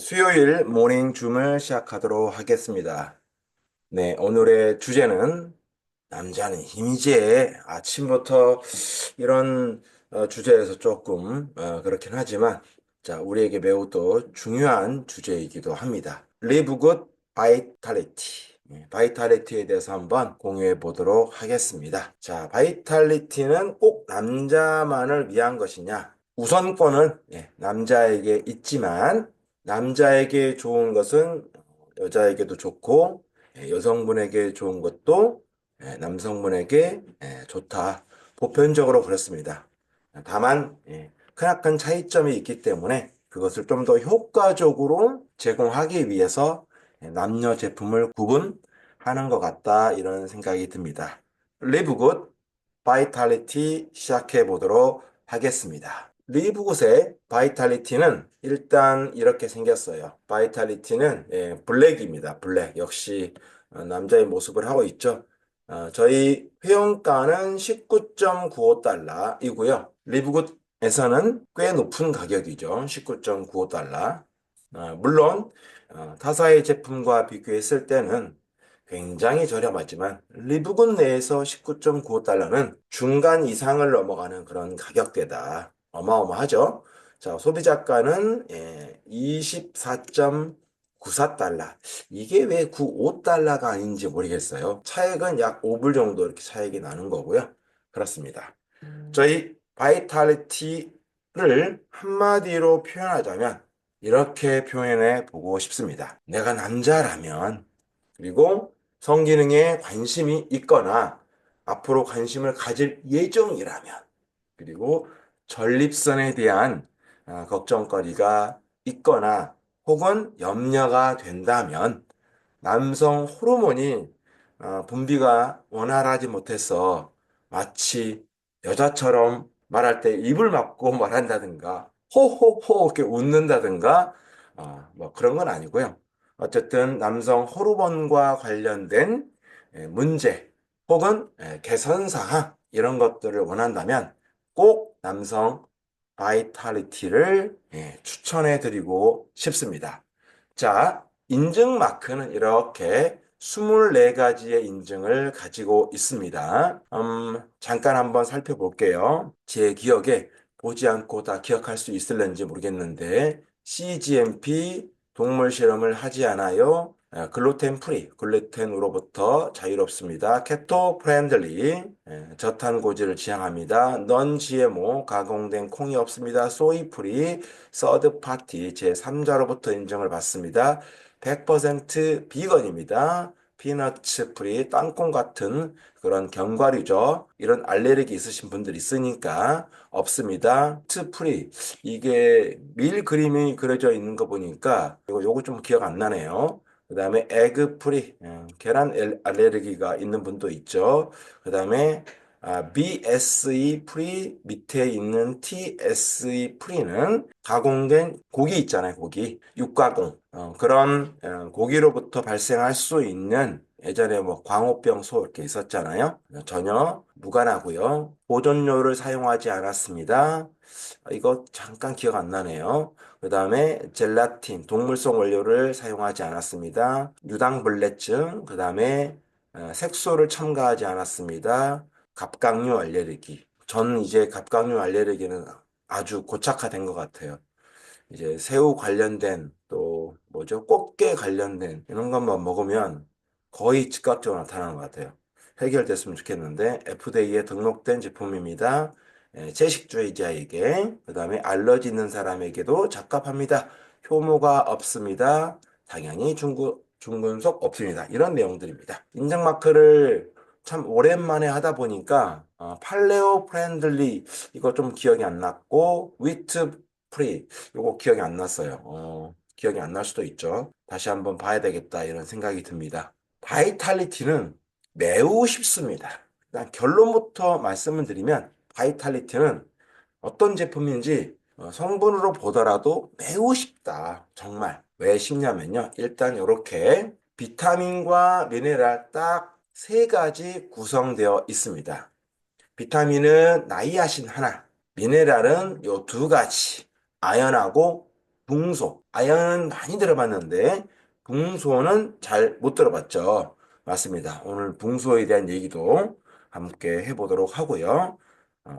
수요일 모닝 줌을 시작하도록 하겠습니다. 네, 오늘의 주제는 남자는 힘이지. 아침부터 이런 주제에서 조금 그렇긴 하지만 자, 우리에게 매우 또 중요한 주제이기도 합니다. Live Good Vitality. 바이탈리티에 대해서 한번 공유해 보도록 하겠습니다. 자, 바이탈리티는 꼭 남자만을 위한 것이냐? 우선권은 남자에게 있지만 남자에게 좋은 것은 여자에게도 좋고 여성분에게 좋은 것도 남성분에게 좋다. 보편적으로 그렇습니다. 다만 크나큰 차이점이 있기 때문에 그것을 좀 더 효과적으로 제공하기 위해서 남녀 제품을 구분하는 것 같다 이런 생각이 듭니다. 리브굿 바이탈리티 시작해 보도록 하겠습니다. 리브굿의 바이탈리티는 일단 이렇게 생겼어요. 바이탈리티는 블랙입니다. 블랙 역시 남자의 모습을 하고 있죠. 저희 회원가는 19.95달러이고요. 리브굿에서는 꽤 높은 가격이죠. 19.95달러. 물론 타사의 제품과 비교했을 때는 굉장히 저렴하지만 리브군 내에서 19.95달러는 중간 이상을 넘어가는 그런 가격대다. 어마어마하죠. 자, 소비자가는 24.94달러. 이게 왜 95달러가 아닌지 모르겠어요. 차액은 약 5불 정도 이렇게 차액이 나는 거고요. 그렇습니다. 저희 바이탈리티를 한마디로 표현하자면 이렇게 표현해 보고 싶습니다. 내가 남자라면 그리고 성기능에 관심이 있거나 앞으로 관심을 가질 예정이라면 그리고 전립선에 대한 걱정거리가 있거나 혹은 염려가 된다면 남성 호르몬이 분비가 원활하지 못해서 마치 여자처럼 말할 때 입을 막고 말한다든가 호호호 이렇게 웃는다든가 뭐 그런 건 아니고요. 어쨌든 남성 호르몬과 관련된 문제 혹은 개선 사항 이런 것들을 원한다면 꼭 남성 바이탈리티를 추천해 드리고 싶습니다. 자, 인증 마크는 이렇게 24가지의 인증을 가지고 있습니다. 잠깐 한번 살펴볼게요. 제 기억에 보지 않고 다 기억할 수 있을는지 모르겠는데 CGMP 동물 실험을 하지 않아요. 글루텐 프리, 글루텐으로부터 자유롭습니다. 케토 프렌들리, 저탄고지를 지향합니다. 넌 GMO, 가공된 콩이 없습니다. 소이 프리, 서드 파티 제3자로부터 인정을 받습니다. 100% 비건입니다. 피너츠 프리, 땅콩 같은 그런 견과류죠. 이런 알레르기 있으신 분들 있으니까 없습니다. 트 프리, 이게 밀 그림이 그려져 있는 거 보니까 요거 좀 기억 안 나네요. 그 다음에 에그 프리, 계란 알레르기가 있는 분도 있죠. 그 다음에 BSE 프리 밑에 있는 TSE 프리는 가공된 고기 있잖아요, 고기. 육가공. 그런 고기로부터 발생할 수 있는 예전에 뭐 광우병소 이렇게 있었잖아요. 전혀 무관하고요. 보존료를 사용하지 않았습니다. 이거 잠깐 기억 안 나네요. 그 다음에 젤라틴, 동물성 원료를 사용하지 않았습니다. 유당불내증, 그 다음에 색소를 첨가하지 않았습니다. 갑각류 알레르기. 저는 이제 갑각류 알레르기는 아주 고착화된 것 같아요. 이제 새우 관련된 또 뭐죠? 꽃게 관련된 이런 것만 먹으면 거의 즉각적으로 나타나는 것 같아요. 해결됐으면 좋겠는데 FDA에 등록된 제품입니다. 채식주의자에게 그다음에 알러지 있는 사람에게도 적합합니다. 효모가 없습니다. 당연히 중금속 없습니다. 이런 내용들입니다. 인증 마크를 참 오랜만에 하다 보니까 팔레오 프렌들리 이거 좀 기억이 안 났고 위트 프리 요거 기억이 안 났어요. 기억이 안 날 수도 있죠. 다시 한번 봐야 되겠다 이런 생각이 듭니다. 바이탈리티는 매우 쉽습니다. 일단 결론부터 말씀을 드리면 바이탈리티는 어떤 제품인지 성분으로 보더라도 매우 쉽다. 정말. 왜 쉽냐면요. 일단 이렇게 비타민과 미네랄 딱 세 가지 구성되어 있습니다. 비타민은 나이아신 하나, 미네랄은 요 두 가지, 아연하고 붕소. 아연은 많이 들어봤는데 붕소는 잘 못 들어봤죠. 맞습니다. 오늘 붕소에 대한 얘기도 함께 해보도록 하고요.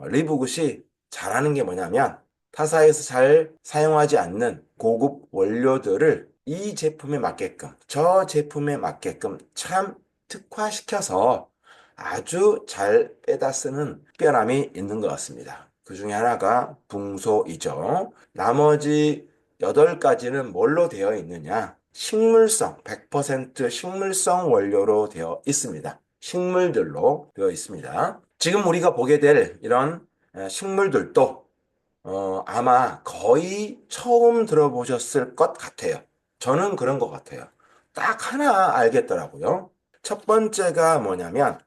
리브굿이 잘하는 게 뭐냐면 타사에서 잘 사용하지 않는 고급 원료들을 이 제품에 맞게끔, 저 제품에 맞게끔 참 특화시켜서 아주 잘 빼다 쓰는 특별함이 있는 것 같습니다. 그 중에 하나가 붕소이죠. 나머지 8가지는 뭘로 되어 있느냐? 식물성, 100% 식물성 원료로 되어 있습니다. 식물들로 되어 있습니다. 지금 우리가 보게 될 이런 식물들도 아마 거의 처음 들어보셨을 것 같아요. 저는 그런 것 같아요. 딱 하나 알겠더라고요. 첫 번째가 뭐냐면,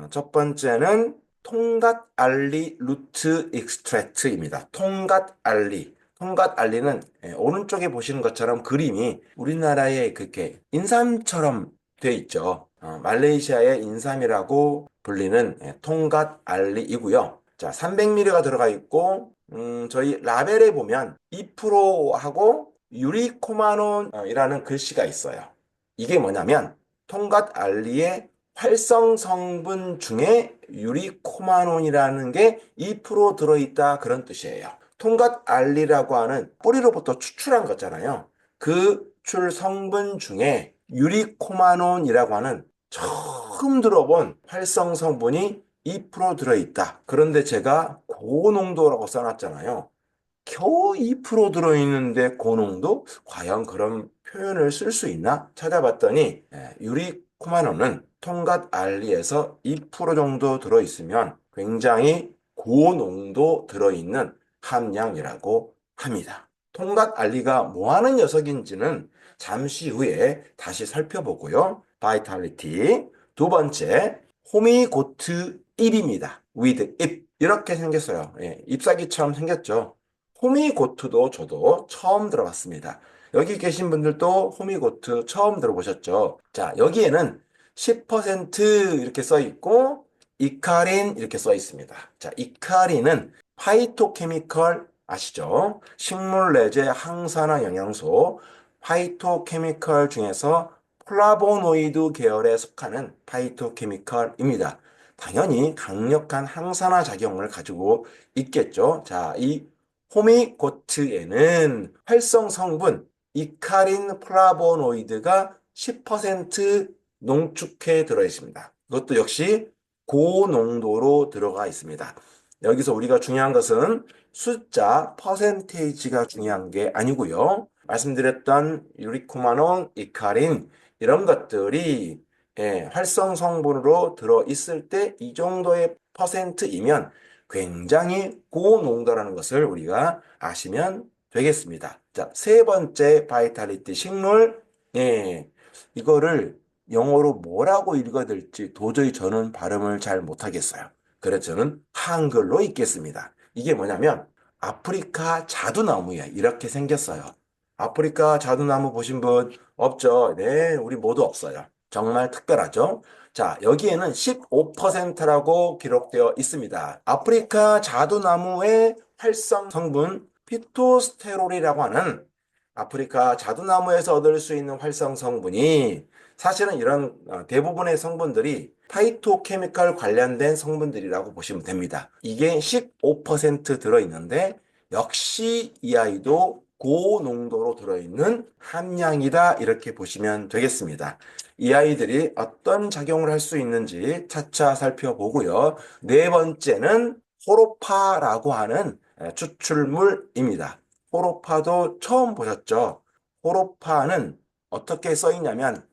첫 번째는 통갓 알리 루트 익스트랙트입니다. 통갓 알리. 통갓 알리는 오른쪽에 보시는 것처럼 그림이 우리나라의 그렇게 인삼처럼 돼 있죠. 말레이시아의 인삼이라고 불리는 통갓 알리이고요. 자, 300ml가 들어가 있고 저희 라벨에 보면 2%하고 유리코마논이라는 글씨가 있어요. 이게 뭐냐면 통갓 알리의 활성 성분 중에 유리코마논이라는 게 2% 들어있다 그런 뜻이에요. 통갓 알리라고 하는 뿌리로부터 추출한 거잖아요. 그 추출 성분 중에 유리코마논이라고 하는 처음 들어본 활성 성분이 2% 들어있다. 그런데 제가 고농도라고 써놨잖아요. 겨우 2% 들어있는데 고농도? 과연 그런 표현을 쓸 수 있나? 찾아봤더니 유리코마논은 통갓 알리에서 2% 정도 들어있으면 굉장히 고농도 들어있는 함량이라고 합니다. 통갓 알리가 뭐하는 녀석인지는 잠시 후에 다시 살펴보고요. 바이탈리티. 두 번째, 호미고트 잎입니다. with 잎. 이렇게 생겼어요. 잎사귀처럼 생겼죠. 호미고트도 저도 처음 들어봤습니다. 여기 계신 분들도 호미고트 처음 들어보셨죠? 자, 여기에는 10% 이렇게 써 있고, 이카린 이렇게 써 있습니다. 자, 이카린은 파이토케미컬 아시죠? 식물 내재 항산화 영양소, 파이토케미컬 중에서 플라보노이드 계열에 속하는 파이토케미컬입니다. 당연히 강력한 항산화 작용을 가지고 있겠죠. 자, 이 호미고트에는 활성 성분 이카린 플라보노이드가 10% 농축해 들어 있습니다. 이것도 역시 고농도로 들어가 있습니다. 여기서 우리가 중요한 것은 숫자, 퍼센테이지가 중요한 게 아니고요. 말씀드렸던 유리코마논, 이카린 이런 것들이 활성 성분으로 들어 있을 때 이 정도의 퍼센트이면 굉장히 고농도라는 것을 우리가 아시면 되겠습니다. 자, 세 번째 바이탈리티 식물. 이거를 영어로 뭐라고 읽어야 될지 도저히 저는 발음을 잘 못하겠어요. 그래서 저는 한글로 읽겠습니다. 이게 뭐냐면 아프리카 자두나무야. 이렇게 생겼어요. 아프리카 자두나무 보신 분 없죠? 네, 우리 모두 없어요. 정말 특별하죠? 자, 여기에는 15%라고 기록되어 있습니다. 아프리카 자두나무의 활성 성분 피토스테롤이라고 하는 아프리카 자두나무에서 얻을 수 있는 활성 성분이 사실은 이런 대부분의 성분들이 파이토케미컬 관련된 성분들이라고 보시면 됩니다. 이게 15% 들어있는데 역시 이 아이도 고농도로 들어있는 함량이다 이렇게 보시면 되겠습니다. 이 아이들이 어떤 작용을 할 수 있는지 차차 살펴보고요. 네 번째는 호로파라고 하는 추출물입니다. 호로파도 처음 보셨죠? 호로파는 어떻게 써 있냐면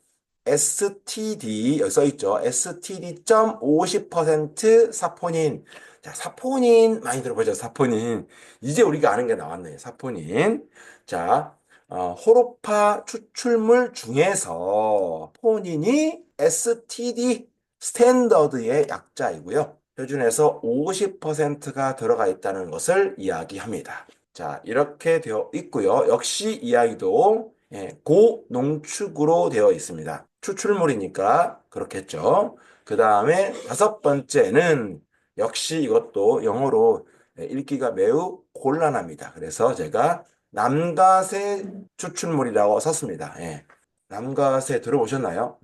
STD 여기 써 있죠. STD.50% 사포닌. 자, 사포닌 많이 들어보죠. 사포닌. 이제 우리가 아는 게 나왔네요. 사포닌. 자, 호로파 추출물 중에서 포닌이 STD 스탠더드의 약자이고요. 표준에서 50%가 들어가 있다는 것을 이야기합니다. 자, 이렇게 되어 있고요. 역시 이 아이도 고농축으로 되어 있습니다. 추출물이니까 그렇겠죠. 그 다음에 다섯 번째는 역시 이것도 영어로 읽기가 매우 곤란합니다. 그래서 제가 남가세 추출물이라고 썼습니다. 예. 남가세 들어보셨나요?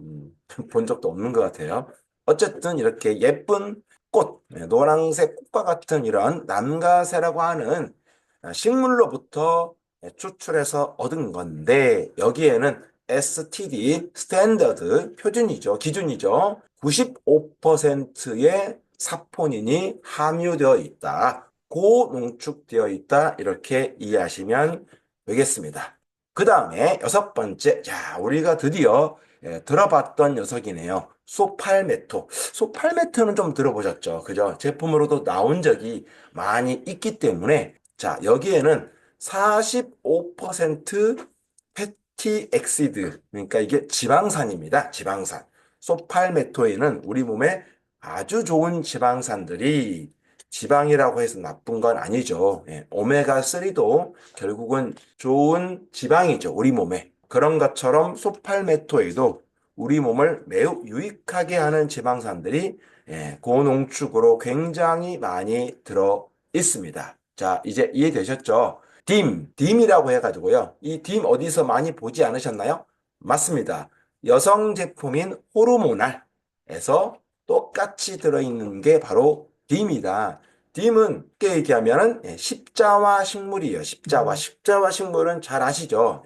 본 적도 없는 것 같아요. 어쨌든 이렇게 예쁜 꽃, 노란색 꽃과 같은 이런 남가세라고 하는 식물로부터 추출해서 얻은 건데 여기에는 STD, 스탠더드, 표준이죠. 기준이죠. 95%의 사포닌이 함유되어 있다. 고농축되어 있다. 이렇게 이해하시면 되겠습니다. 그 다음에 여섯 번째, 자, 우리가 드디어 들어봤던 녀석이네요. 소팔메토. 소팔메토는 좀 들어보셨죠? 그죠? 제품으로도 나온 적이 많이 있기 때문에, 자, 여기에는 45% 패티 엑시드, 그러니까 이게 지방산입니다. 지방산. 소팔메토에는 우리 몸에 아주 좋은 지방산들이 지방이라고 해서 나쁜 건 아니죠. 예, 오메가3도 결국은 좋은 지방이죠. 우리 몸에. 그런 것처럼 소팔메토에도 우리 몸을 매우 유익하게 하는 지방산들이 고농축으로 굉장히 많이 들어 있습니다. 자, 이제 이해되셨죠? 딤이라고 해가지고요. 이 딤 어디서 많이 보지 않으셨나요? 맞습니다. 여성 제품인 호르모날에서 똑같이 들어있는 게 바로 딤이다. 딤은 쉽게 얘기하면은 십자화 식물이에요. 십자화. 십자화 식물은 잘 아시죠?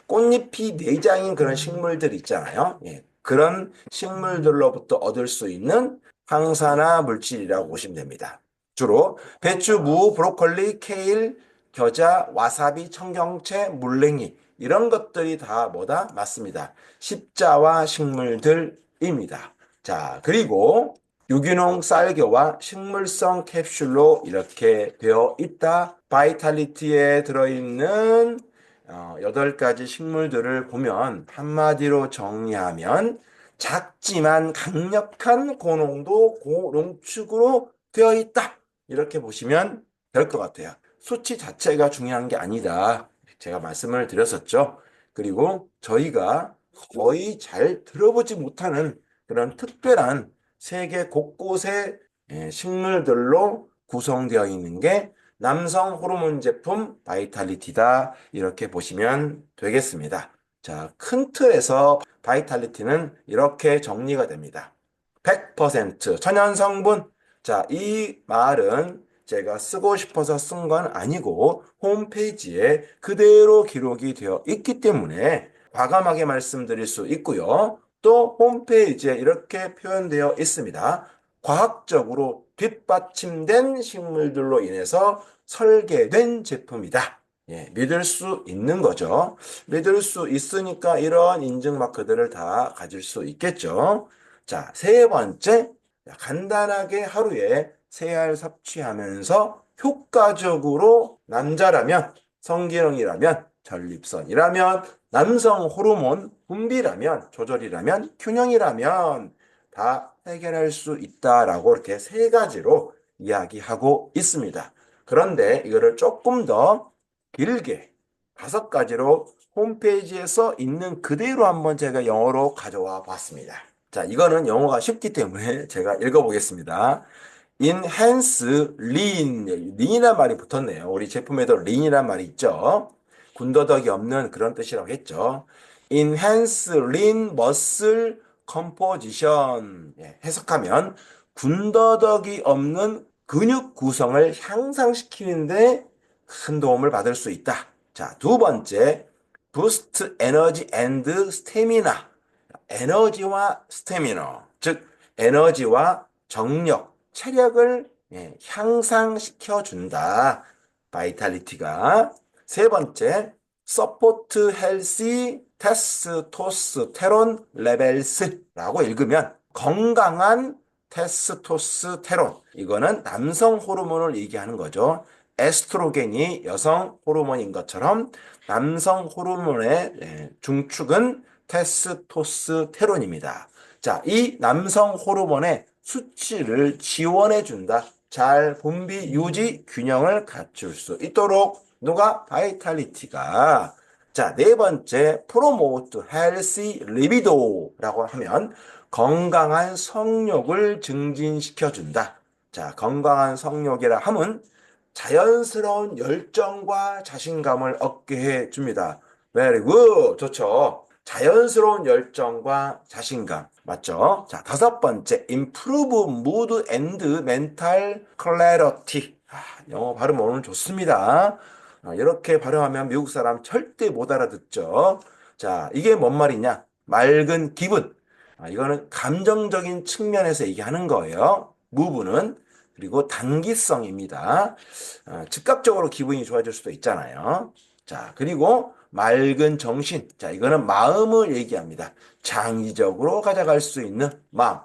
꽃잎이 내장인 그런 식물들 있잖아요. 그런 식물들로부터 얻을 수 있는 항산화 물질이라고 보시면 됩니다. 주로 배추, 무, 브로콜리, 케일, 겨자, 와사비, 청경채, 물냉이 이런 것들이 다 뭐다? 맞습니다. 십자화 식물들입니다. 자, 그리고 유기농 쌀겨와 식물성 캡슐로 이렇게 되어 있다. 바이탈리티에 들어있는 8가지 식물들을 보면 한마디로 정리하면 작지만 강력한 고농도 고농축으로 되어 있다. 이렇게 보시면 될 것 같아요. 수치 자체가 중요한 게 아니다. 제가 말씀을 드렸었죠. 그리고 저희가 거의 잘 들어보지 못하는 그런 특별한 세계 곳곳의 식물들로 구성되어 있는 게 남성 호르몬 제품 바이탈리티다. 이렇게 보시면 되겠습니다. 자, 큰 틀에서 바이탈리티는 이렇게 정리가 됩니다. 100% 천연 성분. 자, 이 말은 제가 쓰고 싶어서 쓴 건 아니고 홈페이지에 그대로 기록이 되어 있기 때문에 과감하게 말씀드릴 수 있고요. 또 홈페이지에 이렇게 표현되어 있습니다. 과학적으로 뒷받침된 식물들로 인해서 설계된 제품이다. 믿을 수 있는 거죠. 믿을 수 있으니까 이런 인증 마크들을 다 가질 수 있겠죠. 자, 세 번째, 간단하게 하루에 3알 섭취하면서 효과적으로 남자라면, 성기능이라면, 전립선이라면, 남성 호르몬 분비라면, 조절이라면, 균형이라면 다 해결할 수 있다라고 이렇게 3가지로 이야기하고 있습니다. 그런데 이거를 조금 더 길게 5가지로 홈페이지에서 있는 그대로 한번 제가 영어로 가져와 봤습니다. 자, 이거는 영어가 쉽기 때문에 제가 읽어보겠습니다. enhance lean, lean이란 말이 붙었네요. 우리 제품에도 lean이란 말이 있죠. 군더더기 없는 그런 뜻이라고 했죠. enhance lean muscle composition. 해석하면 군더더기 없는 근육 구성을 향상시키는데 큰 도움을 받을 수 있다. 자, 두 번째, boost energy and stamina. 에너지와 스태미너, 즉 에너지와 정력, 체력을 향상시켜 준다. 바이탈리티가. 세 번째, 서포트 헬시 테스토스테론 레벨스라고 읽으면 건강한 테스토스테론. 이거는 남성 호르몬을 얘기하는 거죠. 에스트로겐이 여성 호르몬인 것처럼 남성 호르몬의 중축은 테스토스테론입니다. 자, 이 남성 호르몬의 수치를 지원해 준다. 잘 분비 유지 균형을 갖출 수 있도록 누가 바이탈리티가. 자, 네 번째 프로모트 헬시 리비도라고 하면 건강한 성욕을 증진시켜 준다. 자, 건강한 성욕이라 함은 자연스러운 열정과 자신감을 얻게 해줍니다. Very good. 좋죠. 자연스러운 열정과 자신감. 맞죠? 자, 다섯 번째, improve mood and mental clarity. 영어 발음 오늘 좋습니다. 이렇게 발음하면 미국 사람 절대 못 알아듣죠. 자, 이게 뭔 말이냐? 맑은 기분. 이거는 감정적인 측면에서 얘기하는 거예요. move는. 그리고 단기성입니다. 즉각적으로 기분이 좋아질 수도 있잖아요. 자, 그리고 맑은 정신. 자, 이거는 마음을 얘기합니다. 장기적으로 가져갈 수 있는 마음.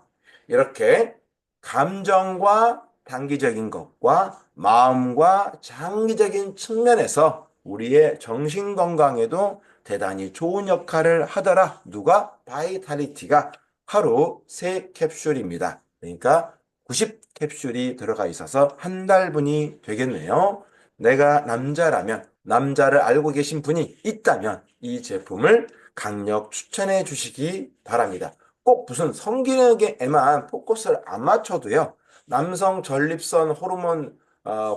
이렇게 감정과 단기적인 것과 마음과 장기적인 측면에서 우리의 정신 건강에도 대단히 좋은 역할을 하더라. 누가? 바이탈리티가 하루 3캡슐입니다. 그러니까 90캡슐이 들어가 있어서 한 달분이 되겠네요. 내가 남자라면, 남자를 알고 계신 분이 있다면 이 제품을 강력 추천해 주시기 바랍니다. 꼭 무슨 성기능에만 포커스를 안 맞춰도요. 남성 전립선 호르몬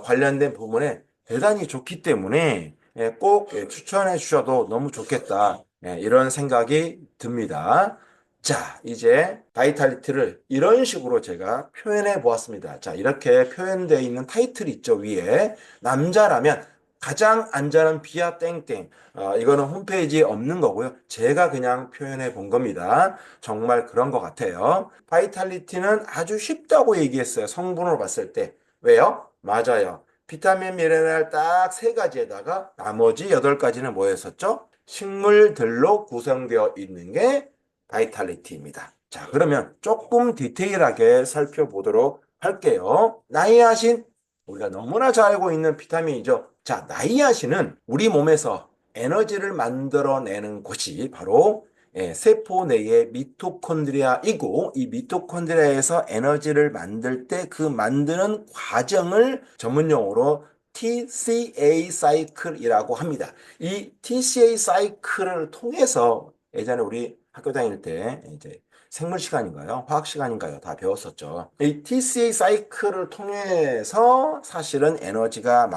관련된 부분에 대단히 좋기 때문에 꼭 추천해 주셔도 너무 좋겠다. 이런 생각이 듭니다. 자, 이제 바이탈리티를 이런 식으로 제가 표현해 보았습니다. 자, 이렇게 표현되어 있는 타이틀 있죠, 위에. 남자라면 가장 안전한 비아 땡땡. 이거는 홈페이지에 없는 거고요. 제가 그냥 표현해 본 겁니다. 정말 그런 것 같아요. 바이탈리티는 아주 쉽다고 얘기했어요. 성분으로 봤을 때. 왜요? 맞아요. 비타민, 미네랄 딱 세 가지에다가 나머지 8가지는 뭐였었죠? 식물들로 구성되어 있는 게 바이탈리티입니다. 자, 그러면 조금 디테일하게 살펴보도록 할게요. 나이아신, 우리가 너무나 잘 알고 있는 비타민이죠. 자, 나이아신은 우리 몸에서 에너지를 만들어내는 곳이 바로 세포 내의 미토콘드리아이고, 이 미토콘드리아에서 에너지를 만들 때 그 만드는 과정을 전문용어로 TCA 사이클이라고 합니다. 이 TCA 사이클을 통해서 예전에 우리 학교 다닐 때 이제 생물 시간인가요? 화학 시간인가요? 다 배웠었죠. 이 TCA 사이클을 통해서 사실은 에너지가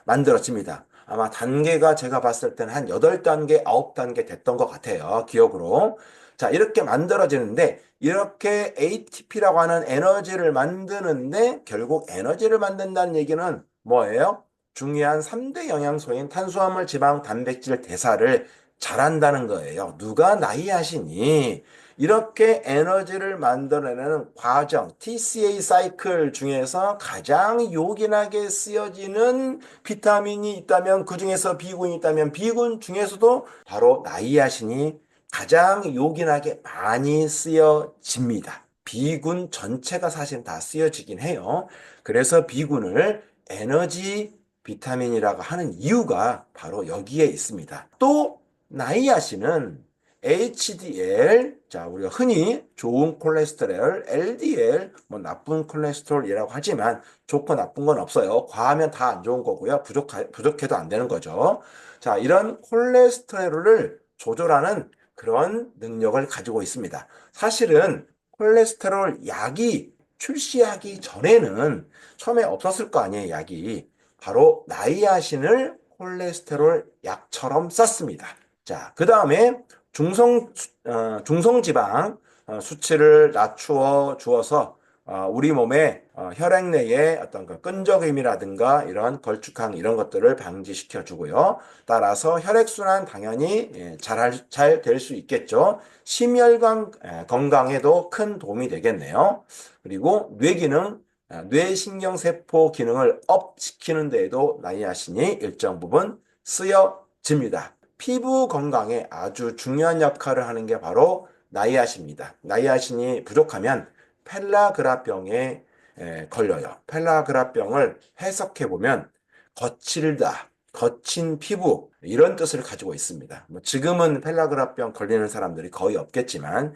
만들어집니다. 아마 단계가 제가 봤을 때는 한 8단계, 9단계 됐던 것 같아요. 기억으로. 자, 이렇게 만들어지는데, 이렇게 ATP라고 하는 에너지를 만드는데, 결국 에너지를 만든다는 얘기는 뭐예요? 중요한 3대 영양소인 탄수화물, 지방, 단백질 대사를 잘한다는 거예요. 누가 나이아신이 이렇게 에너지를 만들어내는 과정, TCA 사이클 중에서 가장 요긴하게 쓰여지는 비타민이 있다면 그 중에서 B군이 있다면 B군 중에서도 바로 나이아신이 가장 요긴하게 많이 쓰여집니다. B군 전체가 사실 다 쓰여지긴 해요. 그래서 B군을 에너지 비타민이라고 하는 이유가 바로 여기에 있습니다. 또 나이아신은 HDL, 자, 우리가 흔히 좋은 콜레스테롤, LDL, 뭐 나쁜 콜레스테롤이라고 하지만 좋고 나쁜 건 없어요. 과하면 다 안 좋은 거고요. 부족해도 안 되는 거죠. 자, 이런 콜레스테롤을 조절하는 그런 능력을 가지고 있습니다. 사실은 콜레스테롤 약이 출시하기 전에는 처음에 없었을 거 아니에요, 약이. 바로 나이아신을 콜레스테롤 약처럼 썼습니다. 자, 그 다음에 중성지방 수치를 낮추어 주어서 우리 몸의 혈액 내에 어떤 그 끈적임이라든가 이런 걸쭉함 이런 것들을 방지시켜 주고요. 따라서 혈액순환 당연히 잘 될 수 있겠죠. 심혈관 건강에도 큰 도움이 되겠네요. 그리고 뇌기능, 뇌신경세포 기능을 업 시키는 데에도 나이아신이 일정 부분 쓰여집니다. 피부 건강에 아주 중요한 역할을 하는 게 바로 나이아신입니다. 나이아신이 부족하면 펠라그라병에 걸려요. 펠라그라병을 해석해 보면 거칠다, 거친 피부 이런 뜻을 가지고 있습니다. 뭐 지금은 펠라그라병 걸리는 사람들이 거의 없겠지만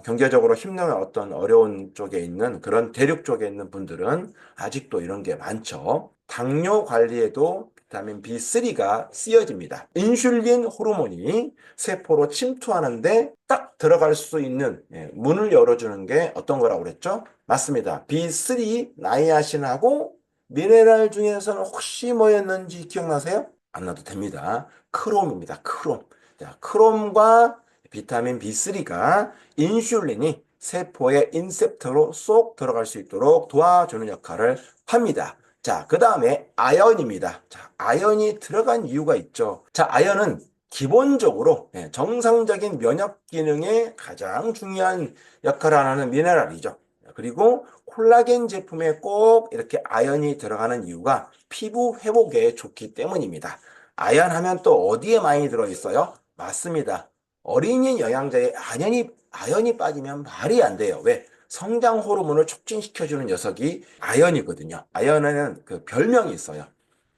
경제적으로 힘든 어떤 어려운 쪽에 있는 그런 대륙 쪽에 있는 분들은 아직도 이런 게 많죠. 당뇨 관리에도 비타민 B3가 쓰여집니다. 인슐린 호르몬이 세포로 침투하는데 딱 들어갈 수 있는 문을 열어주는 게 어떤 거라고 그랬죠? 맞습니다. B3 나이아신하고 미네랄 중에서는 혹시 뭐였는지 기억나세요? 안 나도 됩니다. 크롬입니다. 크롬. 자, 크롬과 비타민 B3가 인슐린이 세포의 인셉터로 쏙 들어갈 수 있도록 도와주는 역할을 합니다. 자, 그 다음에 아연입니다. 자, 아연이 들어간 이유가 있죠. 자, 아연은 기본적으로 정상적인 면역 기능에 가장 중요한 역할을 하는 미네랄이죠. 그리고 콜라겐 제품에 꼭 이렇게 아연이 들어가는 이유가 피부 회복에 좋기 때문입니다. 아연 하면 또 어디에 많이 들어있어요? 맞습니다. 어린이 영양제에 아연이 빠지면 말이 안 돼요. 왜? 성장 호르몬을 촉진시켜주는 녀석이 아연이거든요. 아연에는 그 별명이 있어요.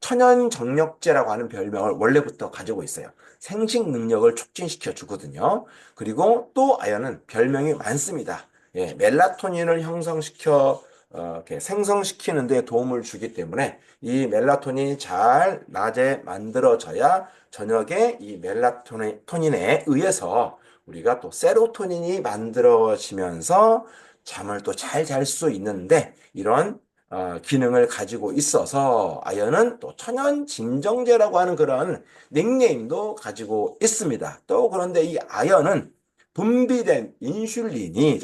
천연정력제라고 하는 별명을 원래부터 가지고 있어요. 생식 능력을 촉진시켜 주거든요. 그리고 또 아연은 별명이 많습니다. 예, 멜라토닌을 형성시켜 이렇게 생성시키는 데 도움을 주기 때문에 이 멜라토닌이 잘 낮에 만들어져야 저녁에 이 멜라토닌에 의해서 우리가 또 세로토닌이 만들어지면서 잠을 또 잘 잘 수 있는데 이런 기능을 가지고 있어서 아연은 또 천연 진정제라고 하는 그런 닉네임도 가지고 있습니다. 또 그런데 이 아연은 분비된 인슐린이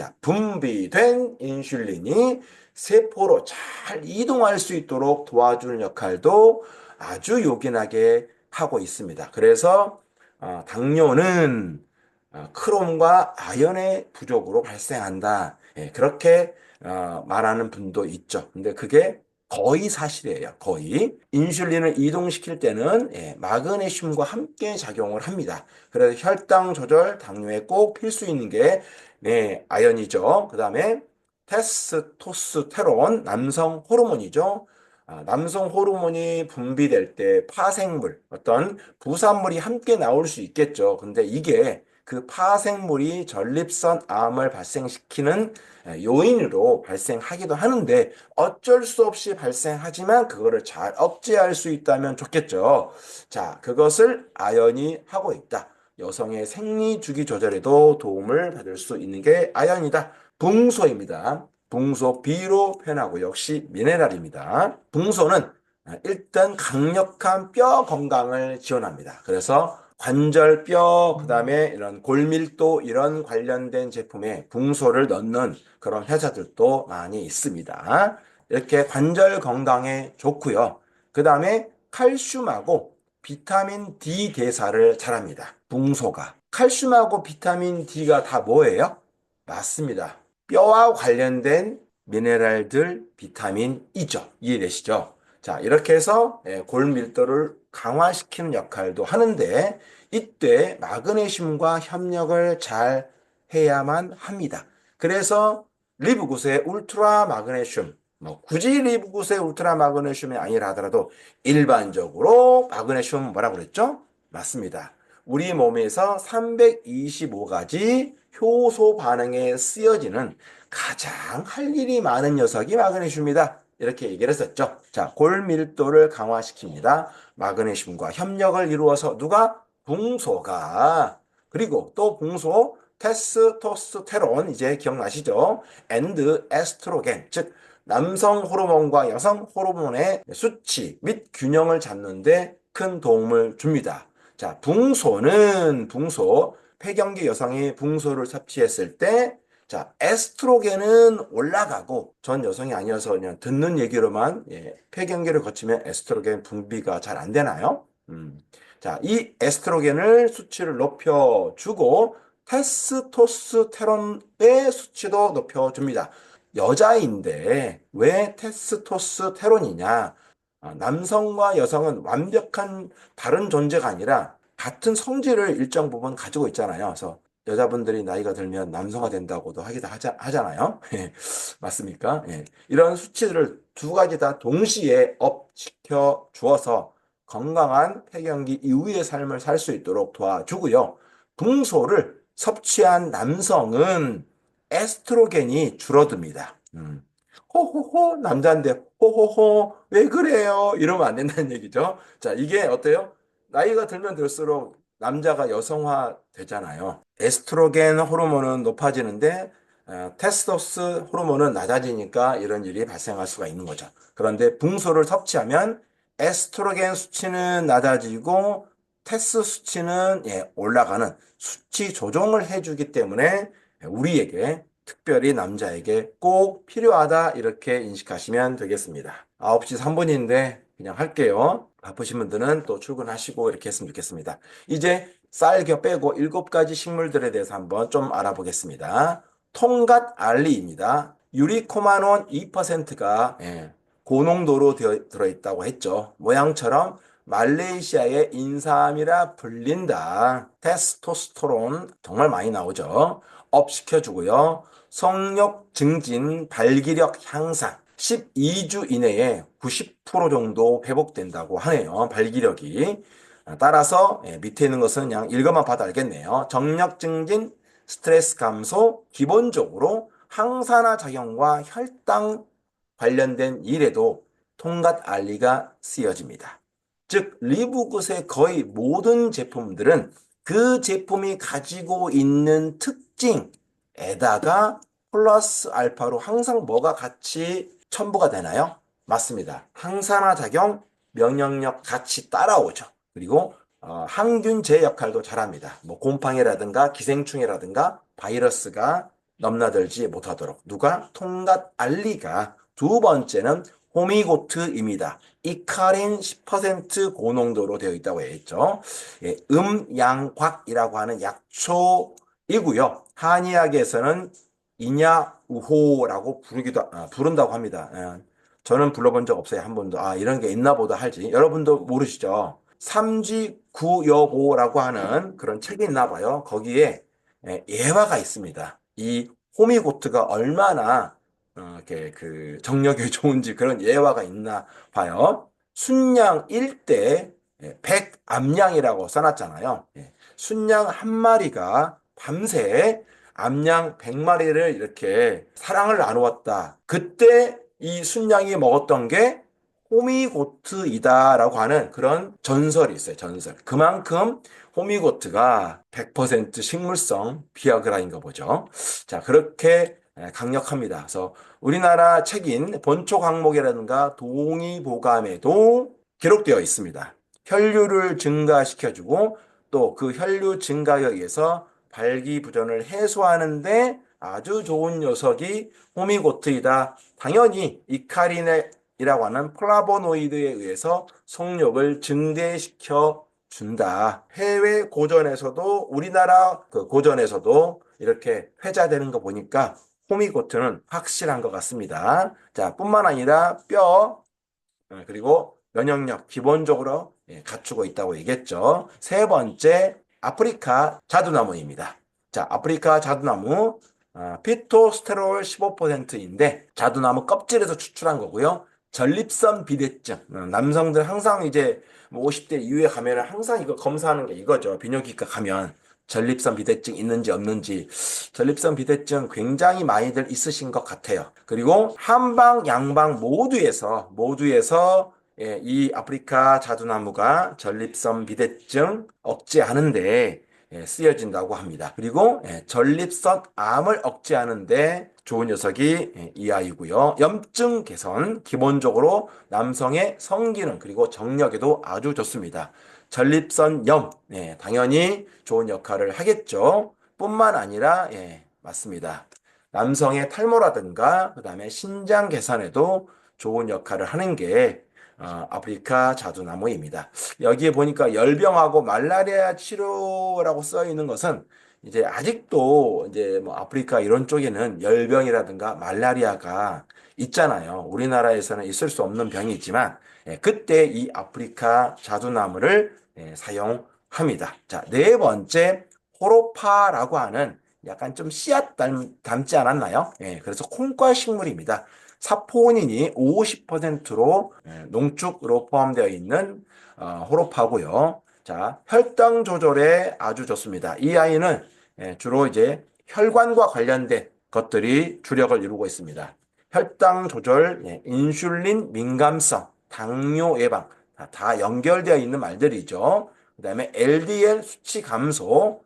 세포로 잘 이동할 수 있도록 도와주는 역할도 아주 요긴하게 하고 있습니다. 그래서 당뇨는 크롬과 아연의 부족으로 발생한다. 예, 그렇게 말하는 분도 있죠. 근데 그게 거의 사실이에요. 거의. 인슐린을 이동시킬 때는 마그네슘과 함께 작용을 합니다. 그래서 혈당 조절, 당뇨에 꼭 필수 있는 게 아연이죠. 그 다음에 테스토스테론, 남성 호르몬이죠. 남성 호르몬이 분비될 때 파생물, 어떤 부산물이 함께 나올 수 있겠죠. 근데 이게 그 파생물이 전립선 암을 발생시키는 요인으로 발생하기도 하는데 어쩔 수 없이 발생하지만 그거를 잘 억제할 수 있다면 좋겠죠. 자, 그것을 아연이 하고 있다. 여성의 생리 주기 조절에도 도움을 받을 수 있는 게 아연이다. 붕소입니다. 붕소 B로 표현하고 역시 미네랄입니다. 붕소는 일단 강력한 뼈 건강을 지원합니다. 그래서 관절뼈, 그다음에 이런 골밀도 이런 관련된 제품에 붕소를 넣는 그런 회사들도 많이 있습니다. 이렇게 관절 건강에 좋고요. 그다음에 칼슘하고 비타민 D 대사를 잘합니다. 붕소가. 칼슘하고 비타민 D가 다 뭐예요? 맞습니다. 뼈와 관련된 미네랄들, 비타민이죠. 이해되시죠? 자, 이렇게 해서 골밀도를 강화시키는 역할도 하는데 이때 마그네슘과 협력을 잘 해야만 합니다. 그래서 리브구스의 울트라 마그네슘, 뭐 굳이 리브구스의 울트라 마그네슘이 아니라 하더라도 일반적으로 마그네슘 뭐라고 그랬죠? 맞습니다. 우리 몸에서 325가지 효소 반응에 쓰여지는 가장 할 일이 많은 녀석이 마그네슘이다. 이렇게 얘기를 했었죠. 자, 골밀도를 강화시킵니다. 마그네슘과 협력을 이루어서 누가? 붕소가. 그리고 또 붕소 테스토스테론 이제 기억나시죠? 앤드 에스트로겐 즉 남성 호르몬과 여성 호르몬의 수치 및 균형을 잡는데 큰 도움을 줍니다. 자, 붕소 폐경기 여성이 붕소를 섭취했을 때 자, 에스트로겐은 올라가고 전 여성이 아니어서 그냥 듣는 얘기로만 폐경기를 거치면 에스트로겐 분비가 잘 안 되나요? 자, 이 에스트로겐을 수치를 높여주고 테스토스테론의 수치도 높여줍니다. 여자인데 왜 테스토스테론이냐? 남성과 여성은 완벽한 다른 존재가 아니라 같은 성질을 일정 부분 가지고 있잖아요. 그래서 여자분들이 나이가 들면 남성화 된다고도 하잖아요. 예, 맞습니까? 예. 이런 수치들을 두 가지 다 동시에 업시켜 주어서 건강한 폐경기 이후의 삶을 살 수 있도록 도와주고요. 붕소를 섭취한 남성은 에스트로겐이 줄어듭니다. 호호호 남자인데 호호호 왜 그래요? 이러면 안 된다는 얘기죠. 자, 이게 어때요? 나이가 들면 들수록 남자가 여성화 되잖아요. 에스트로겐 호르몬은 높아지는데 테스토스 호르몬은 낮아지니까 이런 일이 발생할 수가 있는 거죠. 그런데 붕소를 섭취하면 에스트로겐 수치는 낮아지고 테스 수치는 올라가는 수치 조정을 해주기 때문에 우리에게 특별히 남자에게 꼭 필요하다 이렇게 인식하시면 되겠습니다. 9시 3분인데 그냥 할게요. 바쁘신 분들은 또 출근하시고 이렇게 했으면 좋겠습니다. 이제 쌀겨 빼고 7가지 식물들에 대해서 한번 좀 알아보겠습니다. 통갓 알리입니다. 유리코마논 2%가 고농도로 들어있다고 했죠. 모양처럼 말레이시아의 인삼이라 불린다. 테스토스테론 정말 많이 나오죠. 업 시켜주고요. 성욕 증진, 발기력 향상. 12주 이내에 90% 정도 회복된다고 하네요. 발기력이. 따라서 밑에 있는 것은 그냥 읽어만 봐도 알겠네요. 정력 증진, 스트레스 감소, 기본적으로 항산화 작용과 혈당 관련된 일에도 통갓 알리가 쓰여집니다. 즉, 리브굿의 거의 모든 제품들은 그 제품이 가지고 있는 특징에다가 플러스 알파로 항상 뭐가 같이 첨부가 되나요? 맞습니다. 항산화 작용, 면역력 같이 따라오죠. 그리고 항균제 역할도 잘합니다. 뭐 곰팡이라든가 기생충이라든가 바이러스가 넘나들지 못하도록. 누가? 통갓 알리가. 두 번째는 호미고트입니다. 이카린 10% 고농도로 되어 있다고 했죠. 음양곽이라고 하는 약초이고요. 한의학에서는 이냐우호라고 부른다고 합니다. 저는 불러본 적 없어요. 한 번도. 이런 게 있나 보다 할지. 여러분도 모르시죠? 삼쥐구여보라고 하는 그런 책이 있나 봐요. 거기에 예화가 있습니다. 이 호미고트가 얼마나 이렇게 그 정력에 좋은지 그런 예화가 있나 봐요. 순양 1대 100암양이라고 써놨잖아요. 순양 한 마리가 밤새 암양 100마리를 이렇게 사랑을 나누었다. 그때 이 순양이 먹었던 게 호미고트이다라고 하는 그런 전설이 있어요. 전설. 그만큼 호미고트가 100% 식물성 비아그라인가 보죠. 자, 그렇게 강력합니다. 그래서 우리나라 책인 본초강목이라든가 동의보감에도 기록되어 있습니다. 혈류를 증가시켜주고 또 그 혈류 증가에 의해서 발기부전을 해소하는데 아주 좋은 녀석이 호미고트이다. 당연히 이카린이라고 하는 플라보노이드에 의해서 속력을 증대시켜 준다. 해외 고전에서도 우리나라 그 고전에서도 이렇게 회자되는 거 보니까 호미고트는 확실한 것 같습니다. 자, 뿐만 아니라 뼈 그리고 면역력 기본적으로 갖추고 있다고 얘기했죠. 세 번째 아프리카 자두나무입니다. 자, 아프리카 자두나무 피토스테롤 15%인데 자두나무 껍질에서 추출한 거고요. 전립선 비대증 남성들 항상 이제 뭐 50대 이후에 가면은 항상 이거 검사하는 게 이거죠. 비뇨기과 가면 전립선 비대증 있는지 없는지 전립선 비대증 굉장히 많이들 있으신 것 같아요. 그리고 한방 양방 모두에서 이 아프리카 자두나무가 전립선 비대증 억제하는데 쓰여진다고 합니다. 그리고 전립선 암을 억제하는데 좋은 녀석이 이 아이고요. 염증 개선, 기본적으로 남성의 성기능 그리고 정력에도 아주 좋습니다. 전립선염, 당연히 좋은 역할을 하겠죠. 뿐만 아니라, 맞습니다. 남성의 탈모라든가, 그 다음에 신장 개선에도 좋은 역할을 하는 게 아프리카 자두나무입니다. 여기에 보니까 열병하고 말라리아 치료라고 써 있는 것은 이제 아직도 이제 뭐 아프리카 이런 쪽에는 열병이라든가 말라리아가 있잖아요. 우리나라에서는 있을 수 없는 병이 있지만 그때 이 아프리카 자두나무를 사용합니다. 자, 네 번째 호로파라고 하는 약간 좀 씨앗 닮지 않았나요? 그래서 콩과 식물입니다. 사포닌이 50%로 농축으로 포함되어 있는 호로파고요. 자, 혈당 조절에 아주 좋습니다. 이 아이는 주로 이제 혈관과 관련된 것들이 주력을 이루고 있습니다. 혈당 조절, 인슐린 민감성, 당뇨 예방 다 연결되어 있는 말들이죠. 그 다음에 LDL 수치 감소,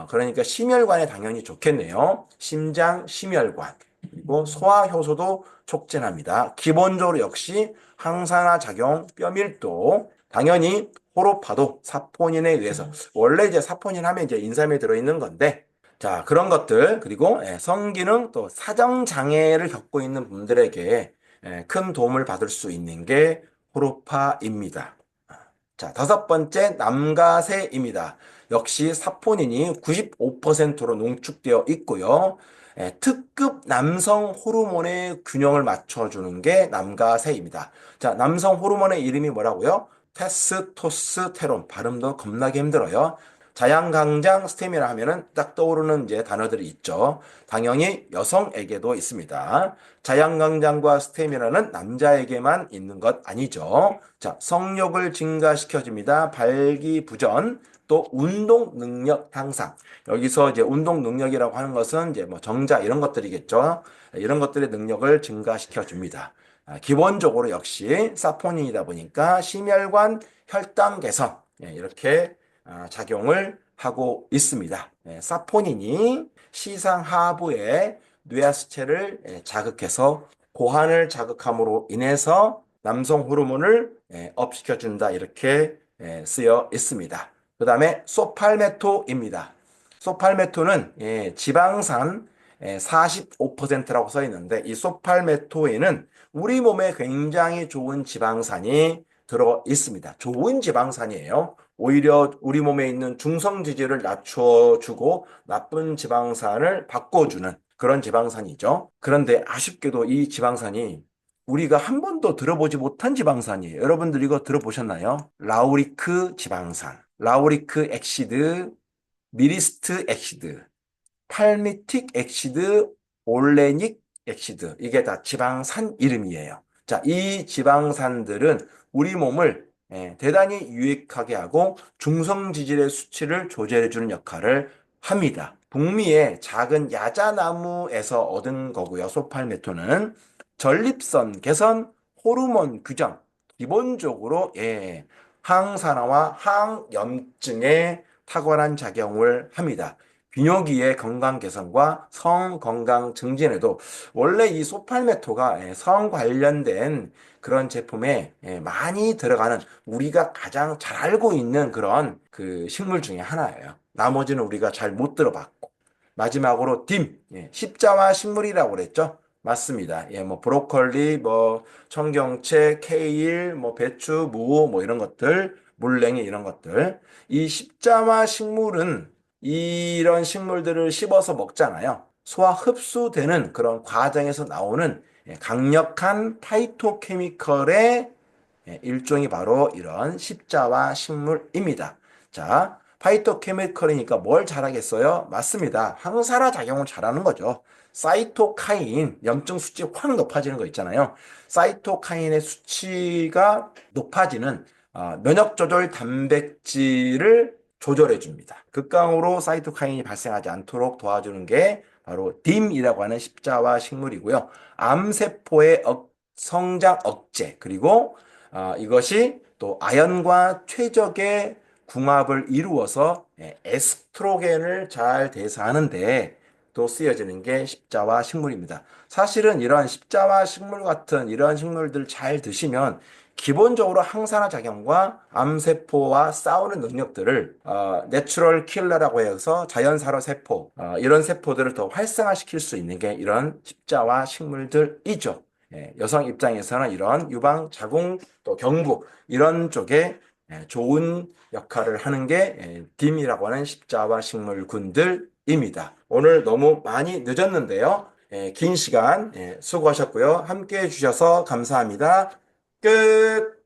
그러니까 심혈관에 당연히 좋겠네요. 심장, 심혈관. 그리고 소화 효소도 촉진합니다. 기본적으로 역시 항산화 작용, 뼈밀도, 당연히 호로파도 사포닌에 의해서 원래 이제 사포닌 하면 이제 인삼에 들어있는 건데 자, 그런 것들, 그리고 성기능 또 사정 장애를 겪고 있는 분들에게 큰 도움을 받을 수 있는 게 호로파입니다. 자, 다섯 번째 남가세입니다. 역시 사포닌이 95%로 농축되어 있고요. 특급 남성 호르몬의 균형을 맞춰주는 게 남가세입니다. 자, 남성 호르몬의 이름이 뭐라고요? 테스토스테론. 발음도 겁나게 힘들어요. 자양강장 스테미나 하면은 딱 떠오르는 이제 단어들이 있죠. 당연히 여성에게도 있습니다. 자양강장과 스테미나는 남자에게만 있는 것 아니죠. 자, 성욕을 증가시켜줍니다. 발기부전, 또 운동 능력 향상. 여기서 이제 운동 능력이라고 하는 것은 이제 뭐 정자 이런 것들이겠죠. 이런 것들의 능력을 증가시켜줍니다. 기본적으로 역시 사포닌이다 보니까 심혈관 혈당 개선 이렇게 작용을 하고 있습니다. 사포닌이 시상 하부의 뇌하수체를 자극해서 고환을 자극함으로 인해서 남성 호르몬을 업시켜준다 이렇게 쓰여 있습니다. 그 다음에 소팔메토입니다. 소팔메토는 지방산 45%라고 써 있는데 이 소팔메토에는 우리 몸에 굉장히 좋은 지방산이 들어 있습니다. 좋은 지방산이에요. 오히려 우리 몸에 있는 중성 지질을 낮춰주고 나쁜 지방산을 바꿔주는 그런 지방산이죠. 그런데 아쉽게도 이 지방산이 우리가 한 번도 들어보지 못한 지방산이에요. 여러분들 이거 들어보셨나요? 라우리크 지방산, 라우리크 엑시드, 미리스트 엑시드, 팔미틱 엑시드, 올레닉 엑시드. 이게 다 지방산 이름이에요. 자, 이 지방산들은 우리 몸을 대단히 유익하게 하고 중성지질의 수치를 조절해주는 역할을 합니다. 북미의 작은 야자나무에서 얻은 거고요. 소팔메토는 전립선 개선, 호르몬 규정, 기본적으로 항산화와 항염증에 탁월한 작용을 합니다. 비뇨기의 건강 개선과 성 건강 증진에도 원래 이 소팔메토가 성 관련된 그런 제품에 많이 들어가는 우리가 가장 잘 알고 있는 그런 그 식물 중에 하나예요. 나머지는 우리가 잘 못 들어봤고. 마지막으로 딤, 십자화 식물이라고 그랬죠? 맞습니다. 뭐 브로콜리, 뭐 청경채, 케일, 뭐 배추, 무, 뭐 이런 것들, 물냉이 이런 것들. 이 십자화 식물은 이런 식물들을 씹어서 먹잖아요. 소화 흡수되는 그런 과정에서 나오는 강력한 파이토케미컬의 일종이 바로 이런 십자화 식물입니다. 자, 파이토케미컬이니까 뭘 잘하겠어요? 맞습니다. 항산화 작용을 잘하는 거죠. 사이토카인, 염증 수치 확 높아지는 거 있잖아요. 사이토카인의 수치가 높아지는 면역 조절 단백질을 조절해 줍니다. 극강으로 사이토카인이 발생하지 않도록 도와주는 게 바로 딤이라고 하는 십자화 식물이고요. 암세포의 성장 억제, 그리고 이것이 또 아연과 최적의 궁합을 이루어서 에스트로겐을 잘 대사하는데 또 쓰여지는 게 십자화 식물입니다. 사실은 이런 십자화 식물 같은 이런 식물들 잘 드시면 기본적으로 항산화 작용과 암세포와 싸우는 능력들을 내추럴 킬러라고 해서 자연사로 세포 이런 세포들을 더 활성화시킬 수 있는 게 이런 십자화 식물들이죠. 여성 입장에서는 이런 유방, 자궁, 또 경부 이런 쪽에 좋은 역할을 하는 게 딤이라고 하는 십자화 식물군들입니다. 오늘 너무 많이 늦었는데요. 긴 시간 수고하셨고요. 함께 해주셔서 감사합니다. 끝!